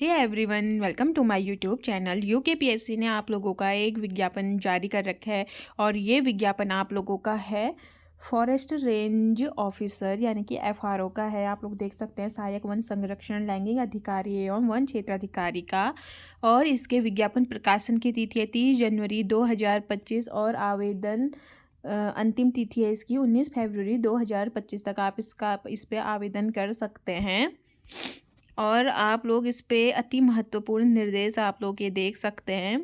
Hey everyone, welcome to my YouTube channel. UKPSC ने आप लोगों का एक विज्ञापन जारी कर रखा है और ये विज्ञापन आप लोगों का है फॉरेस्ट रेंज ऑफिसर यानी कि एफआरओ का है। आप लोग देख सकते हैं सहायक वन संरक्षण लैंगिक अधिकारी एवं वन क्षेत्राधिकारी का। और इसके विज्ञापन प्रकाशन की तिथि है 30 जनवरी 2025 और आवेदन अंतिम तिथि है इसकी 19 फरवरी 2025 तक। आप इस पे आवेदन कर सकते हैं। और आप लोग इस पे अति महत्वपूर्ण निर्देश आप लोग ये देख सकते हैं।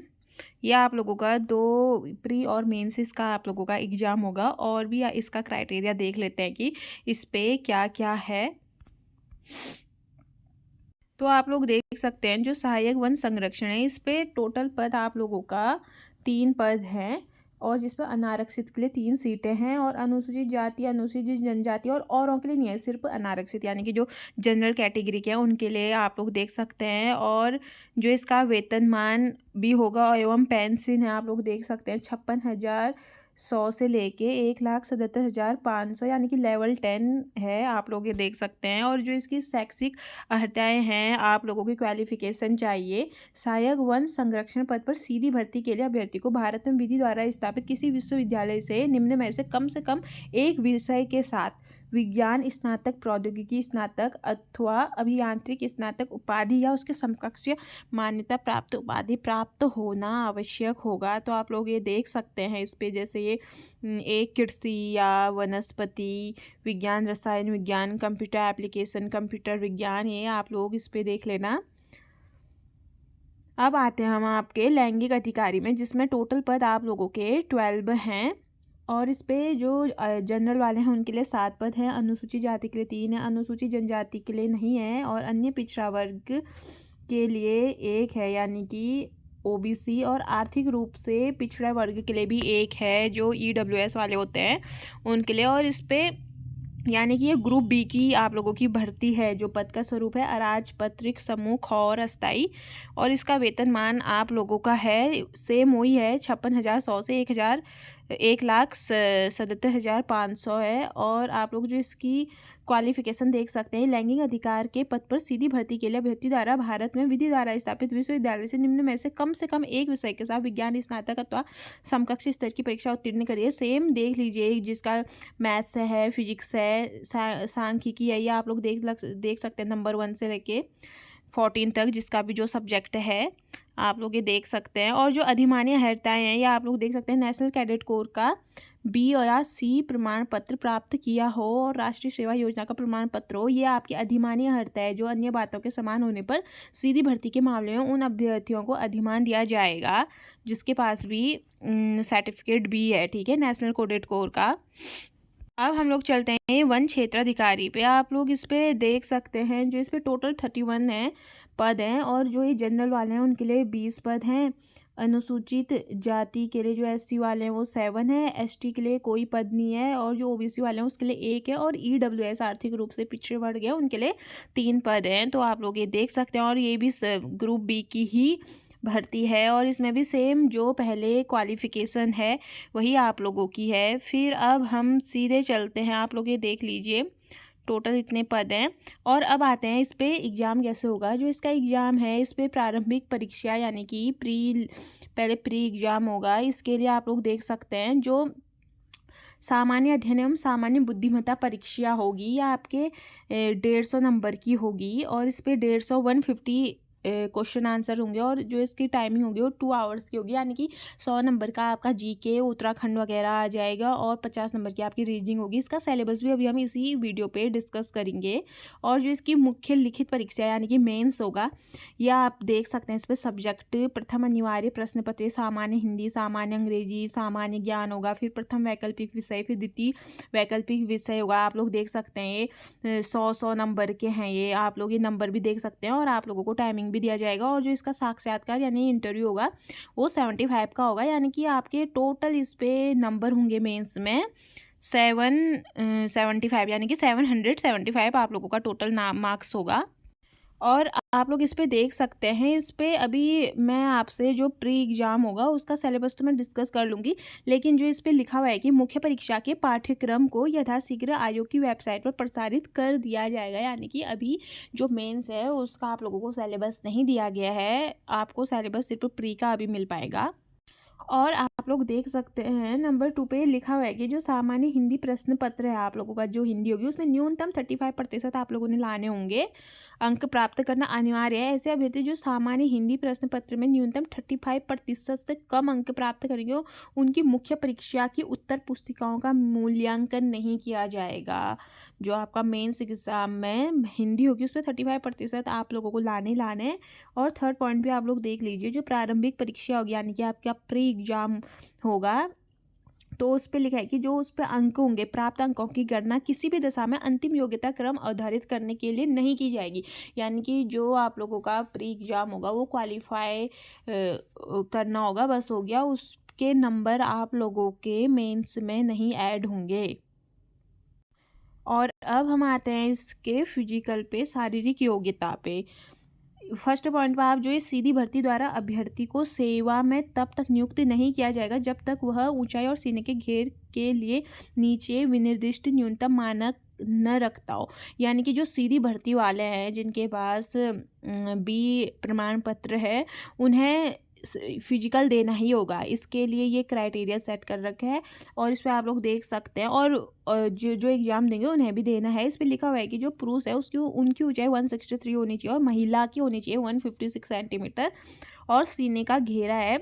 यह आप लोगों का 2 प्री और मेंस इसका आप लोगों का एग्ज़ाम होगा। और भी इसका क्राइटेरिया देख लेते हैं कि इस पे क्या क्या है। तो आप लोग देख सकते हैं जो सहायक वन संरक्षण है इस पे टोटल पद आप लोगों का 3 पद हैं। और जिस पर अनारक्षित के लिए 3 सीटें हैं और अनुसूचित जाति अनुसूचित जनजाति और औरों के लिए नहीं है, सिर्फ अनारक्षित यानी कि जो जनरल कैटेगरी के हैं उनके लिए आप लोग देख सकते हैं। और जो इसका वेतनमान भी होगा एवं पेंशन है आप लोग देख सकते हैं 56,100 से लेके 1,77,500 यानी कि लेवल 10 है, आप लोग ये देख सकते हैं। और जो इसकी शैक्षिक अर्हताएँ हैं, आप लोगों की क्वालिफिकेशन चाहिए सहायक वन संरक्षण पद पर सीधी भर्ती के लिए अभ्यर्थी को भारत में विधि द्वारा स्थापित किसी विश्वविद्यालय से निम्न में से कम एक विषय के साथ विज्ञान स्नातक, प्रौद्योगिकी स्नातक अथवा अभियांत्रिक स्नातक उपाधि या उसके समकक्ष मान्यता प्राप्त उपाधि प्राप्त होना आवश्यक होगा। तो आप लोग ये देख सकते हैं इस पे, जैसे ये एक कृषि या वनस्पति विज्ञान, रसायन विज्ञान, कंप्यूटर एप्लीकेशन, कंप्यूटर विज्ञान, ये आप लोग इस पे देख लेना। अब आते हैं हम आपके लैंगिक अधिकारी में, जिसमें टोटल पद आप लोगों के 12 हैं। और इस पे जो जनरल वाले हैं उनके लिए 7 पद हैं, अनुसूचित जाति के लिए 3 है, अनुसूचित जनजाति के लिए नहीं है और अन्य पिछड़ा वर्ग के लिए 1 है यानी कि ओबीसी। और आर्थिक रूप से पिछड़ा वर्ग के लिए भी 1 है जो ईडब्ल्यूएस वाले होते हैं उनके लिए। और इस पे यानी कि ये ग्रुप बी की आप लोगों की भर्ती है। जो पद का स्वरूप है अराजपत्रित समूह और अस्थाई। और इसका वेतनमान आप लोगों का है सेम वही है 56,100 से 1,77,500 है। और आप लोग जो इसकी क्वालिफिकेशन देख सकते हैं, लैंगिक अधिकार के पद पर सीधी भर्ती के लिए अभ्यर्थी द्वारा भारत में विधि द्वारा स्थापित विश्वविद्यालय से निम्न में से कम एक विषय के साथ विज्ञान स्नातक अथवा समकक्ष स्तर की परीक्षा उत्तीर्ण करिए। सेम देख लीजिए, जिसका मैथ्स है, फिजिक्स है, सांख्यिकी है, ये आप लोग देख सकते हैं नंबर 1 से लेके 14 तक जिसका भी जो सब्जेक्ट है आप लोग ये देख सकते हैं। और जो अधिमान्य अर्हताएँ हैं ये आप लोग देख सकते हैं, नेशनल कैडेट कोर का बी या सी प्रमाण पत्र प्राप्त किया हो और राष्ट्रीय सेवा योजना का प्रमाण पत्र हो। ये आपकी अधिमान्य अर्हता है जो अन्य बातों के समान होने पर सीधी भर्ती के मामले में उन अभ्यर्थियों को अधिमान दिया जाएगा जिसके पास भी सर्टिफिकेट भी है, ठीक है, नेशनल कैडेट कोर का। अब हम लोग चलते हैं वन क्षेत्राधिकारी पे। आप लोग इस पे देख सकते हैं जो इस पे टोटल 31 है पद हैं। और जो ये जनरल वाले हैं उनके लिए 20 पद हैं, अनुसूचित जाति के लिए जो एससी वाले हैं वो 7 है, एसटी के लिए कोई पद नहीं है, और जो ओबीसी वाले हैं उसके लिए 1 है, और ईडब्ल्यूएस आर्थिक रूप से पिछड़े वर्ग है उनके लिए 3 पद हैं। तो आप लोग ये देख सकते हैं। और ये भी ग्रुप बी की ही भर्ती है और इसमें भी सेम जो पहले क्वालिफिकेशन है वही आप लोगों की है। फिर अब हम सीधे चलते हैं, आप लोग ये देख लीजिए टोटल इतने पद हैं। और अब आते हैं इस पे एग्ज़ाम कैसे होगा। जो इसका एग्ज़ाम है इस पे प्रारंभिक परीक्षा यानी कि पहले प्री एग्ज़ाम होगा। इसके लिए आप लोग देख सकते हैं जो सामान्य अध्ययन एवं सामान्य बुद्धिमत्ता परीक्षा होगी, या आपके 150 नंबर की होगी। और इस पे 150 क्वेश्चन आंसर होंगे और जो इसकी टाइमिंग होगी वो 2 आवर्स की होगी, यानी कि 100 नंबर का आपका जीके उत्तराखंड वगैरह आ जाएगा और 50 नंबर की आपकी रीजनिंग होगी। इसका सिलेबस भी अभी हम इसी वीडियो पे डिस्कस करेंगे। और जो इसकी मुख्य लिखित परीक्षा यानी कि मेंस होगा, यह आप देख सकते हैं इस पर सब्जेक्ट प्रथम अनिवार्य प्रश्न पत्र सामान्य हिंदी, सामान्य अंग्रेजी, सामान्य ज्ञान होगा, फिर प्रथम वैकल्पिक विषय, फिर द्वितीय वैकल्पिक विषय होगा। आप लोग देख सकते हैं ये 100 नंबर के हैं, ये आप लोग ये नंबर भी देख सकते हैं और आप लोगों को टाइमिंग भी दिया जाएगा। और जो इसका साक्षात्कार यानी इंटरव्यू होगा वो 75 का होगा, यानी कि आपके टोटल इस पे नंबर होंगे मेंस में 775 यानी कि 775 आप लोगों का टोटल मार्क्स होगा। और आप लोग इस पे देख सकते हैं, इस पे अभी मैं आपसे जो प्री एग्ज़ाम होगा उसका सिलेबस तो मैं डिस्कस कर लूँगी, लेकिन जो इस पे लिखा हुआ है कि मुख्य परीक्षा के पाठ्यक्रम को यथाशीघ्र आयोग की वेबसाइट पर प्रसारित कर दिया जाएगा। यानी कि अभी जो मेंस है उसका आप लोगों को सिलेबस नहीं दिया गया है, आपको सिलेबस सिर्फ प्री का अभी मिल पाएगा। और आप लोग देख सकते हैं नंबर 2 पे लिखा हुआ है कि जो सामान्य हिंदी प्रश्न पत्र है आप लोगों का जो हिंदी होगी उसमें न्यूनतम 35% आप लोगों ने लाने होंगे। अंक प्राप्त करना अनिवार्य है। ऐसे अभ्यर्थी जो सामान्य हिंदी प्रश्न पत्र में न्यूनतम 35% से कम अंक प्राप्त करेंगे उनकी मुख्य परीक्षा की उत्तर पुस्तिकाओं का मूल्यांकन नहीं किया जाएगा। जो आपका मेंस एग्जाम में हिंदी होगी उसमें 35% आप लोगों को लाने ही लाने हैं। और थर्ड पॉइंट भी आप लोग देख लीजिए, जो प्रारंभिक परीक्षा होगी यानी कि आपका प्री एग्जाम होगा तो उस पे लिखा है कि जो उस पे अंक होंगे, प्राप्त अंकों की गणना किसी भी दशा में अंतिम योग्यता क्रम आधारित करने के लिए नहीं की जाएगी। यानी कि जो आप लोगों का प्री एग्जाम होगा वो क्वालिफाई करना होगा, बस हो गया, उसके नंबर आप लोगों के मेंस में नहीं ऐड होंगे। और अब हम आते हैं इसके फिजिकल पे, शारीरिक योग्यता पे। फर्स्ट पॉइंट पर आप जो है सीधी भर्ती द्वारा अभ्यर्थी को सेवा में तब तक नियुक्त नहीं किया जाएगा जब तक वह ऊंचाई और सीने के घेर के लिए नीचे विनिर्दिष्ट न्यूनतम मानक न रखता हो। यानी कि जो सीधी भर्ती वाले हैं जिनके पास बी प्रमाण पत्र है उन्हें फिजिकल देना ही होगा। इसके लिए ये क्राइटेरिया सेट कर रखा है और इस पर आप लोग देख सकते हैं। और जो जो एग्ज़ाम देंगे उन्हें भी देना है। इस पर लिखा हुआ है कि जो पुरुष है उसकी उनकी ऊंचाई 163 होनी चाहिए और महिला की होनी चाहिए 156 सेंटीमीटर। और सीने का घेरा है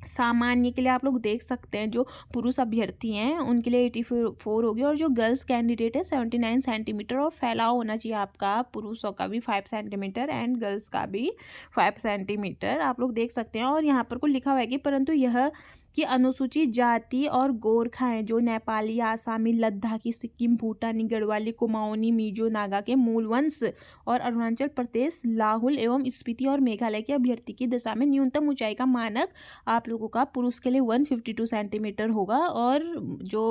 सामान्य के लिए आप लोग देख सकते हैं, जो पुरुष अभ्यर्थी हैं उनके लिए 84 होगी और जो गर्ल्स कैंडिडेट है 79 सेंटीमीटर। और फैलाव होना चाहिए आपका पुरुषों का भी 5 सेंटीमीटर एंड गर्ल्स का भी 5 सेंटीमीटर आप लोग देख सकते हैं। और यहाँ पर कुछ लिखा हुआ है कि परंतु यह कि अनुसूचित जाति और गोरखा हैं जो नेपाली, आसामी, लद्दाखी, सिक्किम, भूटानी, गढ़वाली, कुमाऊनी, मिजो, नागा के मूल वंश और अरुणाचल प्रदेश, लाहुल एवं स्पीति और मेघालय के अभ्यर्थी की दशा में न्यूनतम ऊंचाई का मानक आप लोगों का पुरुष के लिए 152 सेंटीमीटर होगा और जो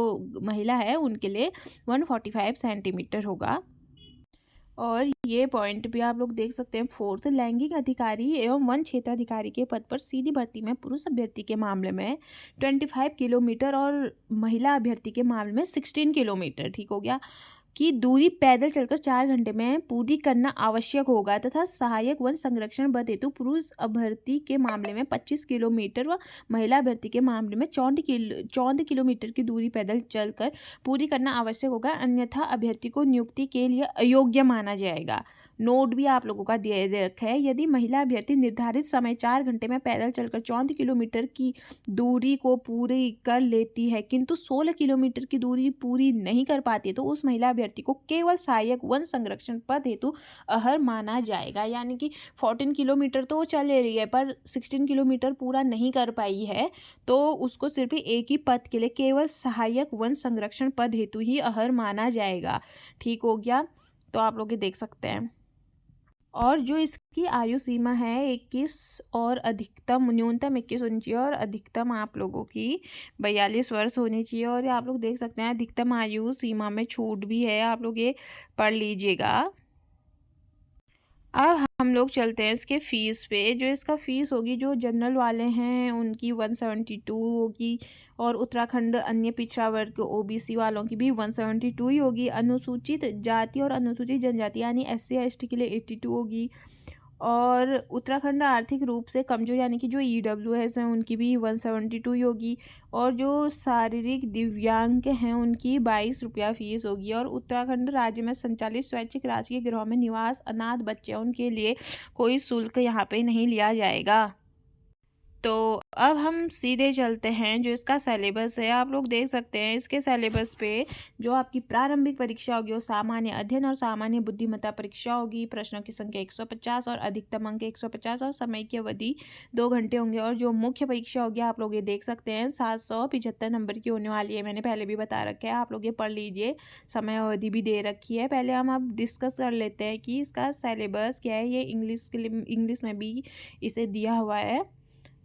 महिला है उनके लिए 145 सेंटीमीटर होगा। और ये पॉइंट भी आप लोग देख सकते हैं, फोर्थ, लैंगिक अधिकारी एवं वन क्षेत्राधिकारी के पद पर सीधी भर्ती में पुरुष अभ्यर्थी के मामले में 25 किलोमीटर और महिला अभ्यर्थी के मामले में 16 किलोमीटर, ठीक हो गया, की दूरी पैदल चलकर 4 घंटे में पूरी करना आवश्यक होगा तथा सहायक वन संरक्षण बल हेतु पुरुष अभ्यर्थी के मामले में 25 किलोमीटर व महिला अभ्यर्थी के मामले में 14 किलोमीटर की दूरी पैदल चलकर पूरी करना आवश्यक होगा, अन्यथा अभ्यर्थी को नियुक्ति के लिए अयोग्य माना जाएगा। नोट भी आप लोगों का दे रखा है, यदि महिला अभ्यर्थी निर्धारित समय 4 घंटे में पैदल चलकर 14 किलोमीटर की दूरी को पूरी कर लेती है किंतु 16 किलोमीटर की दूरी पूरी नहीं कर पाती है तो उस महिला अभ्यर्थी को केवल सहायक वन संरक्षण पद हेतु अहर माना जाएगा। यानी कि 14 किलोमीटर तो वो चल रही है पर 16 किलोमीटर पूरा नहीं कर पाई है तो उसको सिर्फ एक ही पद के लिए केवल सहायक वन संरक्षण पद हेतु ही अहर माना जाएगा। ठीक हो गया, तो आप लोग ये देख सकते हैं। और जो इसकी आयु सीमा है 21 और अधिकतम न्यूनतम 21 होनी चाहिए और अधिकतम आप लोगों की 42 वर्ष होनी चाहिए। और आप लोग देख सकते हैं अधिकतम आयु सीमा में छूट भी है, आप लोग ये पढ़ लीजिएगा। अब हम लोग चलते हैं इसके फ़ीस पे। जो इसका फ़ीस होगी, जो जनरल वाले हैं उनकी 172 होगी और उत्तराखंड अन्य पिछड़ा वर्ग ओबीसी वालों की भी 172 ही होगी। अनुसूचित जाति और अनुसूचित जनजाति यानी SC ST के लिए 82 होगी और उत्तराखंड आर्थिक रूप से कमजोर यानी कि जो EWS हैं उनकी भी 172 ही होगी और जो शारीरिक दिव्यांग हैं उनकी 22 रुपया फ़ीस होगी। और उत्तराखंड राज्य में संचालित स्वैच्छिक राजकीय गृहों में निवास अनाथ बच्चे उनके लिए कोई शुल्क यहाँ पे नहीं लिया जाएगा। तो अब हम सीधे चलते हैं जो इसका सिलेबस है, आप लोग देख सकते हैं इसके सिलेबस पे जो आपकी प्रारंभिक परीक्षा होगी वो सामान्य अध्ययन और सामान्य बुद्धिमत्ता परीक्षा होगी। प्रश्नों की संख्या 150 और अधिकतम अंक 150 और समय की अवधि 2 घंटे होंगे। और जो मुख्य परीक्षा होगी आप लोग ये देख सकते हैं 775 नंबर की होने वाली है, मैंने पहले भी बता रखा है, आप लोग ये पढ़ लीजिए, समय अवधि भी दे रखी है। पहले हम अब डिस्कस कर लेते हैं कि इसका सिलेबस क्या है। ये इंग्लिश के लिए इंग्लिश में भी इसे दिया हुआ है,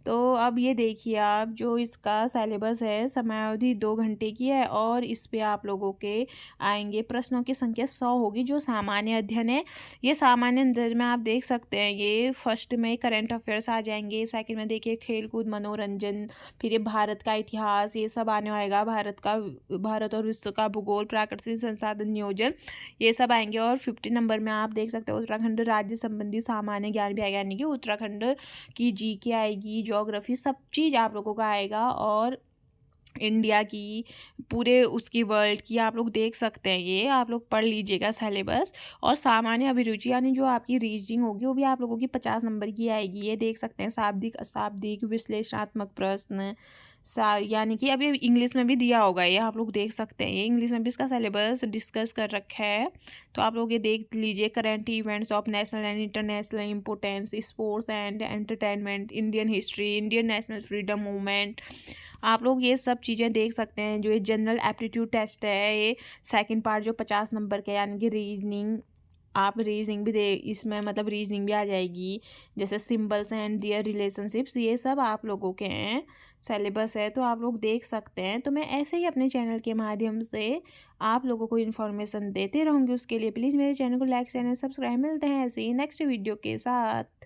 तो अब ये देखिए आप, जो इसका सिलेबस है समयावधि 2 घंटे की है और इस पे आप लोगों के आएंगे प्रश्नों की संख्या 100 होगी। जो सामान्य अध्ययन है, ये सामान्य अध्ययन में आप देख सकते हैं, ये फर्स्ट में करंट अफेयर्स आ जाएंगे, सेकंड में देखिए खेल कूद मनोरंजन, फिर ये भारत का इतिहास, ये सब आने आएगा, भारत और विश्व का भूगोल, प्राकृतिक संसाधन नियोजन, ये सब आएंगे। और 50 नंबर में आप देख सकते हो उत्तराखंड राज्य संबंधी सामान्य ज्ञान भी आएगा, यानी कि उत्तराखंड की जीके आएगी, ज्योग्राफी, सब चीज़ आप लोगों का आएगा। और इंडिया की, पूरे उसकी वर्ल्ड की आप लोग देख सकते हैं, ये आप लोग पढ़ लीजिएगा सिलेबस। और सामान्य अभिरुचि यानी जो आपकी रीजनिंग होगी वो भी आप लोगों की 50 नंबर की आएगी, ये देख सकते हैं। शाब्दिक अशाब्दिक विश्लेषणात्मक प्रश्न यानी कि अभी इंग्लिश में भी दिया होगा, ये आप लोग देख सकते हैं, ये इंग्लिश में भी इसका सिलेबस डिस्कस कर रखा है, तो आप लोग ये देख लीजिए। Current events of national and international importance, sports and entertainment, Indian history, Indian national freedom movement, आप लोग ये सब चीज़ें देख सकते हैं। जो ये जनरल एप्टीट्यूड टेस्ट है, ये सेकंड पार्ट जो 50 नंबर का, यानी कि रीजनिंग, आप रीजनिंग भी दे, इसमें मतलब रीजनिंग भी आ जाएगी, जैसे सिंबल्स एंड दियर रिलेशनशिप्स, ये सब आप लोगों के हैं सिलेबस है, तो आप लोग देख सकते हैं। तो मैं ऐसे ही अपने चैनल के माध्यम से आप लोगों को इन्फॉर्मेशन देते रहूँगी, उसके लिए प्लीज़ मेरे चैनल को लाइक, चैनल सब्सक्राइब। मिलते हैं ऐसे ही नेक्स्ट वीडियो के साथ।